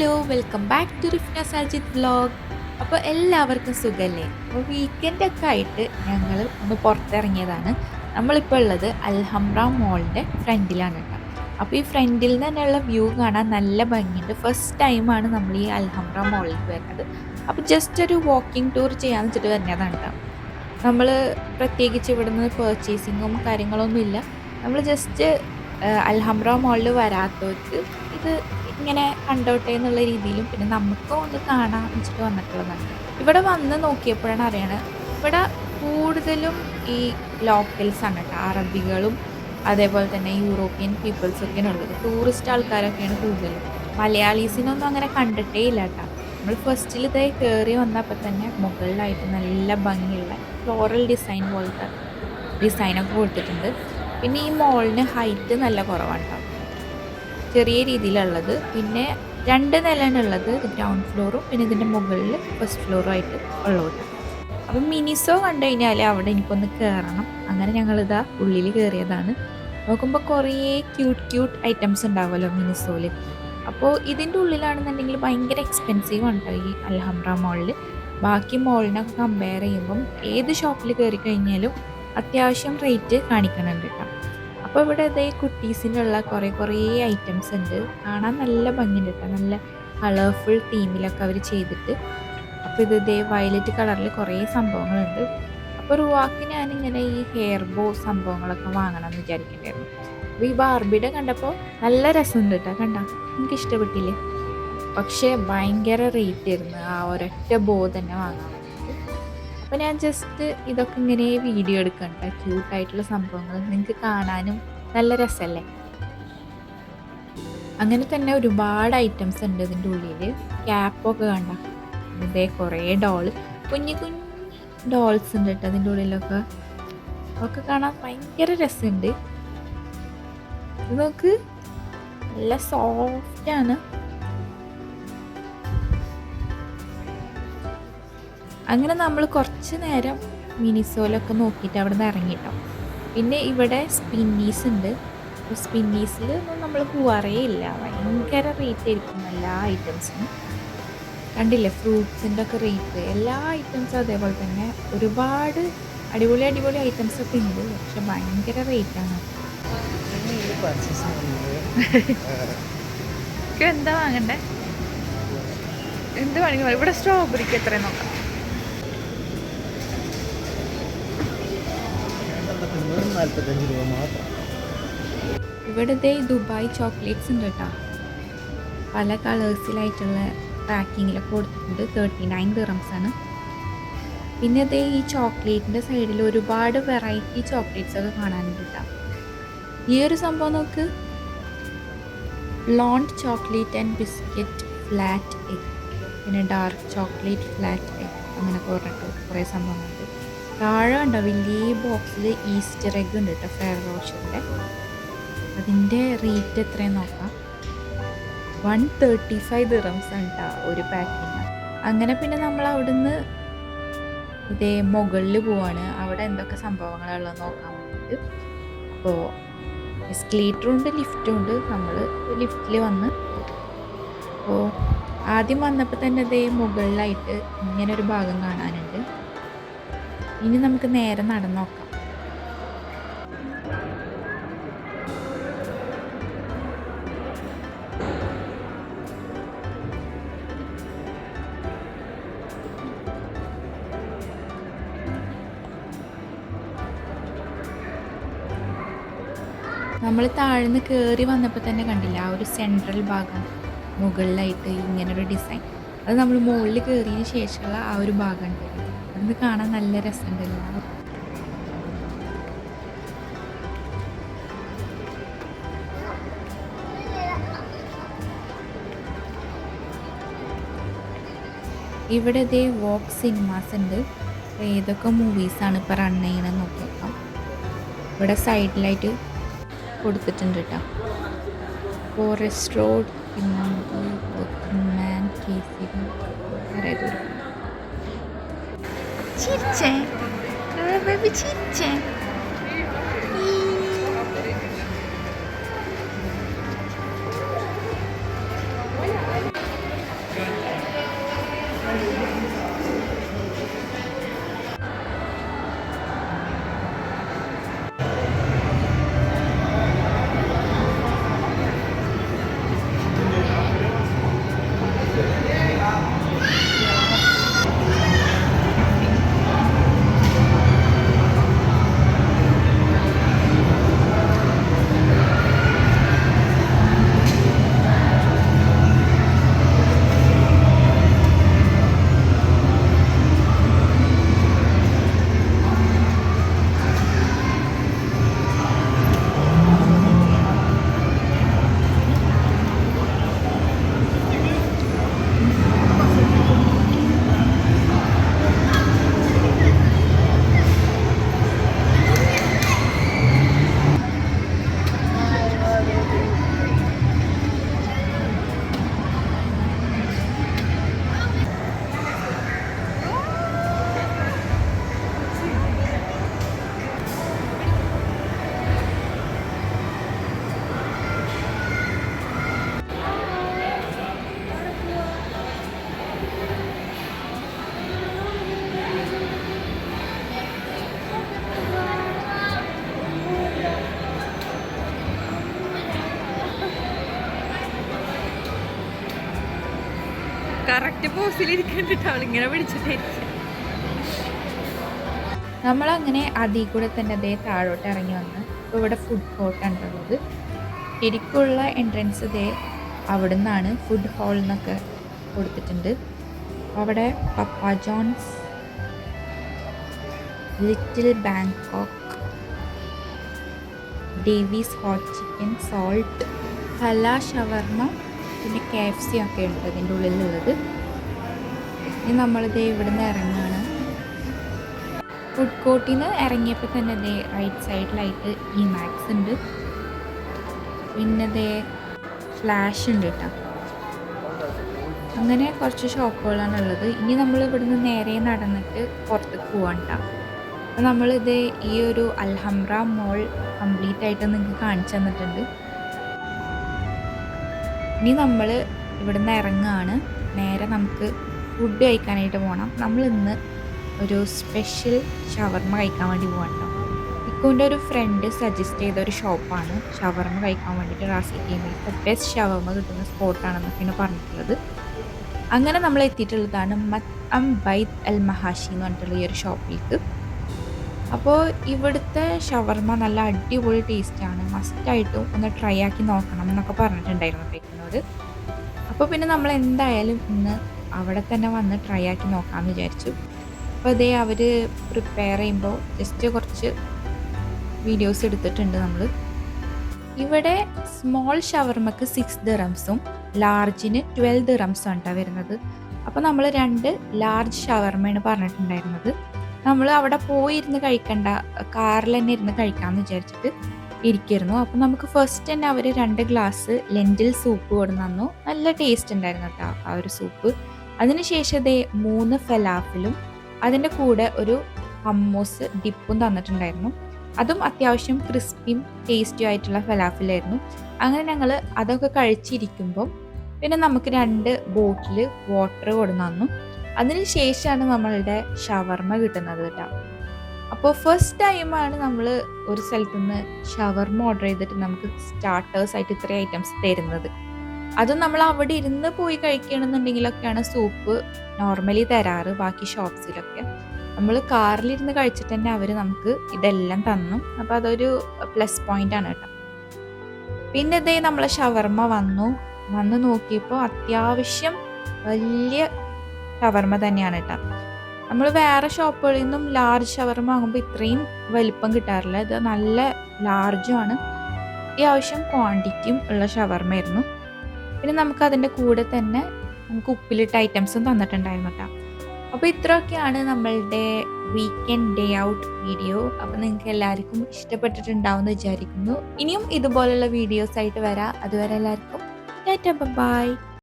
Hello welcome back to Rifna Sajid vlog. അപ്പോൾ എല്ലാവർക്കും സുഖല്ലേ? അപ്പോൾ വീക്കെൻഡൊക്കെ ആയിട്ട് ഞങ്ങൾ ഒന്ന് പുറത്തിറങ്ങിയതാണ്. നമ്മളിപ്പോൾ ഉള്ളത് അൽഹംറ മോളിൻ്റെ ഫ്രണ്ടിലാണ് കേട്ടോ. അപ്പോൾ ഈ ഫ്രണ്ടിൽ നിന്ന് തന്നെയുള്ള വ്യൂ കാണാൻ നല്ല ഭംഗിയുണ്ട്. ഫസ്റ്റ് ടൈമാണ് നമ്മൾ ഈ അൽഹംറ മോളിലേക്ക് വരുന്നത്. അപ്പോൾ ജസ്റ്റ് ഒരു വാക്കിംഗ് ടൂർ ചെയ്യാമെന്ന് വെച്ചിട്ട് വരുന്നതാണ് കേട്ടോ. നമ്മൾ പ്രത്യേകിച്ച് ഇവിടുന്ന് പർച്ചേസിങ്ങും കാര്യങ്ങളൊന്നും ഇല്ല. നമ്മൾ ജസ്റ്റ് അൽഹംറ മോളിൽ വരാത്തവർക്ക് ഇത് ഇങ്ങനെ കണ്ടോട്ടെ എന്നുള്ള രീതിയിലും പിന്നെ നമുക്കും ഒന്ന് കാണാൻ വെച്ചിട്ട് വന്നിട്ടുള്ളതാണ്. ഇവിടെ വന്ന് നോക്കിയപ്പോഴാണ് അറിയണത് ഇവിടെ കൂടുതലും ഈ ലോക്കൽസ് ആണ് കേട്ടോ. അറബികളും അതേപോലെ തന്നെ യൂറോപ്യൻ പീപ്പിൾസൊക്കെയാണ് ഉള്ളത്. ടൂറിസ്റ്റ് ആൾക്കാരൊക്കെയാണ് കൂടുതലും. മലയാളീസിനൊന്നും അങ്ങനെ കണ്ടിട്ടേ ഇല്ല കേട്ടോ. നമ്മൾ ഫസ്റ്റിൽ ഇതേ കയറി വന്നപ്പോൾ തന്നെ മുകളിലായിട്ട് നല്ല ഭംഗിയുള്ള ഫ്ലോറൽ ഡിസൈൻ പോലത്തെ ഡിസൈനൊക്കെ കൊടുത്തിട്ടുണ്ട്. പിന്നെ ഈ മോളിന് ഹൈറ്റ് നല്ല കുറവാണ് കേട്ടോ, ചെറിയ രീതിയിലുള്ളത്. പിന്നെ 2 നിലയാണുള്ളത്, ഗ്രൗണ്ട് ഫ്ലോറും പിന്നെ ഇതിൻ്റെ മുകളിൽ ഫസ്റ്റ് ഫ്ലോറും ആയിട്ട് ഉള്ളത്. അപ്പം മിനിസോ കണ്ടു കഴിഞ്ഞാൽ അവിടെ എനിക്കൊന്ന് കയറണം. അങ്ങനെ ഞങ്ങളിതാ ഉള്ളിൽ കയറിയതാണ്. നോക്കുമ്പോൾ കുറേ ക്യൂട്ട് ഐറ്റംസ് ഉണ്ടാവുമല്ലോ മിനിസോയിൽ. അപ്പോൾ ഇതിൻ്റെ ഉള്ളിലാണെന്നുണ്ടെങ്കിൽ ഭയങ്കര എക്സ്പെൻസീവ് ആണ് ഈ അൽഹംറ മോളിൽ. ബാക്കി മോളിനൊക്കെ കമ്പയർ ചെയ്യുമ്പം ഏത് ഷോപ്പിൽ കയറി കഴിഞ്ഞാലും അത്യാവശ്യം റേറ്റ് കാണിക്കുന്നുണ്ട് കേട്ടോ. അപ്പോൾ ഇവിടെ ഇതേ കുട്ടീസിനുള്ള കുറേ ഐറ്റംസ് ഉണ്ട്. കാണാൻ നല്ല ഭംഗിയുണ്ട് കേട്ടോ. നല്ല കളർഫുൾ തീമിലൊക്കെ അവർ ചെയ്തിട്ട്. അപ്പോൾ ഇതേ വയലറ്റ് കളറിൽ കുറേ സംഭവങ്ങളുണ്ട്. അപ്പോൾ റുവാക്ക് ഞാനിങ്ങനെ ഈ ഹെയർ ബോ സംഭവങ്ങളൊക്കെ വാങ്ങണം എന്ന് വിചാരിക്കണ്ടായിരുന്നു. അപ്പോൾ ഈ ബാർബിയുടെ കണ്ടപ്പോൾ നല്ല രസമുണ്ട് കേട്ടോ. കണ്ട എനിക്ക് ഇഷ്ടപ്പെട്ടില്ലേ? പക്ഷേ ഭയങ്കര റേറ്റ് ആയിരുന്നു ആ ഒരൊറ്റ ബോ തന്നെ വാങ്ങാൻ. അപ്പോൾ ഞാൻ ജസ്റ്റ് ഇതൊക്കെ ഇങ്ങനെ വീഡിയോ എടുക്കണ്ട. ക്യൂട്ടായിട്ടുള്ള സംഭവങ്ങൾ നിങ്ങൾക്ക് കാണാനും നല്ല രസമല്ലേ? അങ്ങനെ തന്നെ ഒരുപാട് ഐറ്റംസ് ഉണ്ട് ഇതിൻ്റെ ഉള്ളിൽ. ക്യാപ്പൊക്കെ കണ്ട ഇതേ കുറേ കുഞ്ഞു ഡോൾസ് ഉണ്ട് കേട്ടോ അതിൻ്റെ ഉള്ളിലൊക്കെ. അതൊക്കെ കാണാൻ ഭയങ്കര രസമുണ്ട്. ഇത് നോക്ക്, നല്ല സോഫ്റ്റാണ്. അങ്ങനെ നമ്മൾ കുറച്ച് നേരം മിനിസോലൊക്കെ നോക്കിയിട്ട് അവിടെ നിന്ന് ഇറങ്ങിയിട്ടോ. പിന്നെ ഇവിടെ സ്പിന്നീസ് ഉണ്ട്. അപ്പോൾ സ്പിന്നീസിൽ ഒന്നും നമ്മൾ പോവാറേ ഇല്ല, ഭയങ്കര റേറ്റ് ആയിരിക്കും എല്ലാ ഐറ്റംസിനും. കണ്ടില്ലേ ഫ്രൂട്ട്സിൻ്റെ ഒക്കെ റേറ്റ്, എല്ലാ ഐറ്റംസും അതേപോലെ തന്നെ ഒരുപാട് അടിപൊളി ഐറ്റംസൊക്കെ ഉണ്ട്. പക്ഷെ ഭയങ്കര റേറ്റാണ്. എന്താ വാങ്ങണ്ടേ? എന്ത് വേണമെങ്കിലും ഇവിടെ സ്ട്രോബെറിക്ക് എത്രയും നോക്കാം. ഇവിടെ ദുബായ് ചോക്ലേറ്റ്സ് ഉണ്ട് കേട്ടോ. പല കളേഴ്സിലായിട്ടുള്ള പാക്കിങ്ങിലൊക്കെ കൊടുത്തിട്ടുണ്ട്. 39 ദിറംസ് ആണ്. പിന്നെ ഈ ചോക്ലേറ്റിൻ്റെ സൈഡിൽ ഒരുപാട് വെറൈറ്റി ചോക്ലേറ്റ്സ് ഒക്കെ കാണാനുണ്ട് കേട്ടോ. ഈ ഒരു സംഭവം നോക്ക്, blonde chocolate and biscuit flat egg, പിന്നെ ഡാർക്ക് ചോക്ലേറ്റ് ഫ്ലാറ്റ് എഗ്, അങ്ങനെ കുറേ സംഭവങ്ങളുണ്ട്. താഴെ ഉണ്ടോ വലിയ ബോക്സിൽ ഈസ്റ്റർ എഗ് ഉണ്ട് കേട്ടോ, ഫെയർ റോഷറിൻ്റെ. അതിൻ്റെ റേറ്റ് എത്രയെന്ന് നോക്കാം. 135 ദിറംസ് ആണ് കേട്ടോ ഒരു പാക്കിങ്. അങ്ങനെ പിന്നെ നമ്മൾ അവിടുന്ന് മുകളിൽ പോവാണ്. അവിടെ എന്തൊക്കെ സംഭവങ്ങളുള്ളത് നോക്കാൻ വേണ്ടിയിട്ട്. അപ്പോൾ എസ്കലേറ്ററും ഉണ്ട്, ലിഫ്റ്റും ഉണ്ട്. നമ്മൾ ലിഫ്റ്റിൽ വന്ന്, അപ്പോൾ ആദ്യം വന്നപ്പോൾ തന്നെ മുകളിലായിട്ട് ഇങ്ങനൊരു ഭാഗം കാണാനുണ്ട്. ഇനി നമുക്ക് നേരെ നടന്നു നോക്കാം. നമ്മൾ താഴ്ന്ന് കയറി വന്നപ്പോൾ തന്നെ കണ്ടില്ല ആ ഒരു സെൻട്രൽ ഭാഗം മുകളിലായിട്ട് ഇങ്ങനൊരു ഡിസൈൻ. അത് നമ്മൾ മുകളിൽ കയറിയതിന് ശേഷമുള്ള ആ ഒരു ഭാഗം ഉണ്ട്. അത് കാണാൻ നല്ല രസമുണ്ടല്ലോ. ഇവിടെ വോക്ക് സിനിമാസ് ഉണ്ട്. ഏതൊക്കെ മൂവീസാണ് ഇപ്പോൾ റൺ ചെയ്യണമെന്ന് നോക്കിയേക്കാം. ഇവിടെ സൈഡിലായിട്ട് കൊടുത്തിട്ടുണ്ട് കേട്ടോ. ഫോറസ്റ്റ് റോഡ്, പിന്നെ മാൻ KCB, ചിരിച്ചേ ബേബി ചിരിച്ചേ. കറക്റ്റ് പോസിലിരിക്കണ്ടിട്ട് അവളിങ്ങനെ പിടിച്ചിട്ടായിരിക്കും. നമ്മളങ്ങനെ അതിൽ കൂടെ തന്നെ അതേ താഴോട്ട് ഇറങ്ങി വന്ന് ഇപ്പോൾ ഇവിടെ ഫുഡ് കോർട്ടാണ് ഉള്ളത്. ശരിക്കുള്ള എൻട്രൻസ് ഇതേ അവിടെ നിന്നാണ്. ഫുഡ് ഹാൾ എന്നൊക്കെ കൊടുത്തിട്ടുണ്ട്. അവിടെ Papa Johns, Little Bangkok, Davies Hot Chicken, Salt, Hala Shawarma, പിന്നെ KFC ഒക്കെ ഉണ്ട് അതിൻ്റെ ഉള്ളിലുള്ളത്. ഇനി നമ്മളിത് ഇവിടെ നിന്ന് ഇറങ്ങുകയാണ്. ഫുഡ് കോർട്ടിൽ നിന്ന് ഇറങ്ങിയപ്പോൾ തന്നെ ദേ റൈറ്റ് സൈഡിലായിട്ട് മാക്സ് ഉണ്ട്, പിന്നെ ദേ ഫ്ലാഷ് ഉണ്ട് കേട്ടോ. അങ്ങനെ കുറച്ച് ഷോപ്പുകളാണ് ഉള്ളത്. ഇനി നമ്മൾ ഇവിടുന്ന് നേരെ നടന്നിട്ട് പുറത്തേക്ക് പോകാൻ കേട്ടോ. അപ്പോൾ നമ്മളിത് ഈ ഒരു അൽഹംറ മോൾ കംപ്ലീറ്റ് ആയിട്ട് നിങ്ങൾക്ക് കാണിച്ചു തന്നിട്ടുണ്ട്. ഇനി നമ്മൾ ഇവിടുന്ന് ഇറങ്ങുകയാണ്. നേരെ നമുക്ക് ഫുഡ് കഴിക്കാനായിട്ട് പോകണം. നമ്മൾ ഇന്ന് ഒരു സ്പെഷ്യൽ ഷവർമ കഴിക്കാൻ വേണ്ടി പോകാം കേട്ടോ. ഇക്കുൻ്റെ ഒരു ഫ്രണ്ട് സജസ്റ്റ് ചെയ്ത ഒരു ഷോപ്പാണ് ഷവർമ കഴിക്കാൻ വേണ്ടിയിട്ട്. റാസി ടീമിലത്തെ ബെസ്റ്റ് ഷവർമ കിട്ടുന്ന സ്പോട്ടാണെന്നൊക്കെയാണ് പറഞ്ഞിട്ടുള്ളത്. അങ്ങനെ നമ്മൾ എത്തിയിട്ടുള്ളതാണ് മത്അം ബൈത്ത് അൽ മഹാഷി എന്ന് പറഞ്ഞിട്ടുള്ള ഈ ഒരു ഷോപ്പിലേക്ക്. അപ്പോൾ ഇവിടുത്തെ ഷവർമ നല്ല അടിപൊളി ടേസ്റ്റാണ്, മസ്റ്റായിട്ടും ഒന്ന് ട്രൈ ആക്കി നോക്കണം എന്നൊക്കെ പറഞ്ഞിട്ടുണ്ടായിരുന്നു കേൾക്കുന്നവർ. അപ്പോൾ പിന്നെ നമ്മൾ എന്തായാലും ഇന്ന് അവിടെ തന്നെ വന്ന് ട്രൈ ആക്കി നോക്കാമെന്ന് വിചാരിച്ചു. അപ്പോൾ അതേ അവർ പ്രിപ്പയർ ചെയ്യുമ്പോൾ ജസ്റ്റ് കുറച്ച് വീഡിയോസ് എടുത്തിട്ടുണ്ട് നമ്മൾ. ഇവിടെ സ്മോൾ ഷവർമക്ക് 6 ദിറംസും ലാർജിന് 12 ദിറംസും ആണ് വരുന്നത്. അപ്പോൾ നമ്മൾ 2 ലാർജ് ഷവർമയാണ് പറഞ്ഞിട്ടുണ്ടായിരുന്നത്. നമ്മൾ അവിടെ പോയിരുന്ന് കഴിക്കണ്ട, കാറിൽ തന്നെ ഇരുന്ന് കഴിക്കാമെന്ന് വിചാരിച്ചിട്ട് ഇരിക്കുമായിരുന്നു. അപ്പോൾ നമുക്ക് ഫസ്റ്റ് തന്നെ അവർ 2 ഗ്ലാസ് ലെൻറ്റിൽ സൂപ്പ് കൊടുന്നു തന്നു. നല്ല ടേസ്റ്റ് ഉണ്ടായിരുന്നു കേട്ടോ ആ ഒരു സൂപ്പ്. അതിനുശേഷം ദേ 3 ഫലാഫിലും അതിൻ്റെ കൂടെ ഒരു ഹമ്മൂസ് ഡിപ്പും തന്നിട്ടുണ്ടായിരുന്നു. അതും അത്യാവശ്യം ക്രിസ്പിയും ടേസ്റ്റിയും ആയിട്ടുള്ള ഫലാഫിലായിരുന്നു. അങ്ങനെ ഞങ്ങൾ അതൊക്കെ കഴിച്ചിരിക്കുമ്പം പിന്നെ നമുക്ക് 2 ബോട്ടിൽ വാട്ടർ കൊടുന്നു തന്നു. അതിന് ശേഷമാണ് നമ്മളുടെ ഷവർമ കിട്ടുന്നത് കേട്ടോ. അപ്പോൾ ഫസ്റ്റ് ടൈമാണ് നമ്മൾ ഒരു സ്ഥലത്തു നിന്ന് ഷവർമ ഓർഡർ ചെയ്തിട്ട് നമുക്ക് സ്റ്റാർട്ടേഴ്സായിട്ട് ഇത്രയും ഐറ്റംസ് തരുന്നത്. അതും നമ്മൾ അവിടെ ഇരുന്ന് പോയി കഴിക്കുകയാണെന്നുണ്ടെങ്കിലൊക്കെയാണ് സൂപ്പ് നോർമലി തരാറ് ബാക്കി ഷോപ്സിലൊക്കെ. നമ്മൾ കാറിലിരുന്ന് കഴിച്ചിട്ട് തന്നെ അവർ നമുക്ക് ഇതെല്ലാം തന്നു. അപ്പോൾ അതൊരു പ്ലസ് പോയിന്റ് ആണ് കേട്ടോ. പിന്നെ ഇതേ നമ്മളെ ഷവർമ വന്ന് നോക്കിയപ്പോൾ അത്യാവശ്യം വലിയ ഷവർമ തന്നെയാണ് കേട്ടോ. നമ്മൾ വേറെ ഷോപ്പുകളിൽ നിന്നും ലാർജ് ഷവർമ വാങ്ങുമ്പോൾ ഇത്രയും വലിപ്പം കിട്ടാറില്ല. ഇത് നല്ല ലാർജുമാണ്, അത്യാവശ്യം ക്വാണ്ടിറ്റിയും ഉള്ള ഷവർമയായിരുന്നു. പിന്നെ നമുക്ക് അതിൻ്റെ കൂടെ തന്നെ നമുക്ക് ഉപ്പിലിട്ട ഐറ്റംസും തന്നിട്ടുണ്ടായിരുന്നു കേട്ടോ. അപ്പോൾ ഇത്രയൊക്കെയാണ് നമ്മളുടെ വീക്കെൻഡ് ഡേ ഔട്ട് വീഡിയോ. അപ്പോൾ നിങ്ങൾക്ക് എല്ലാവർക്കും ഇഷ്ടപ്പെട്ടിട്ടുണ്ടാവുമെന്ന് വിചാരിക്കുന്നു. ഇനിയും ഇതുപോലുള്ള വീഡിയോസ് ആയിട്ട് വരാം. അതുവരെ എല്ലാവർക്കും ടാറ്റാ ബൈ.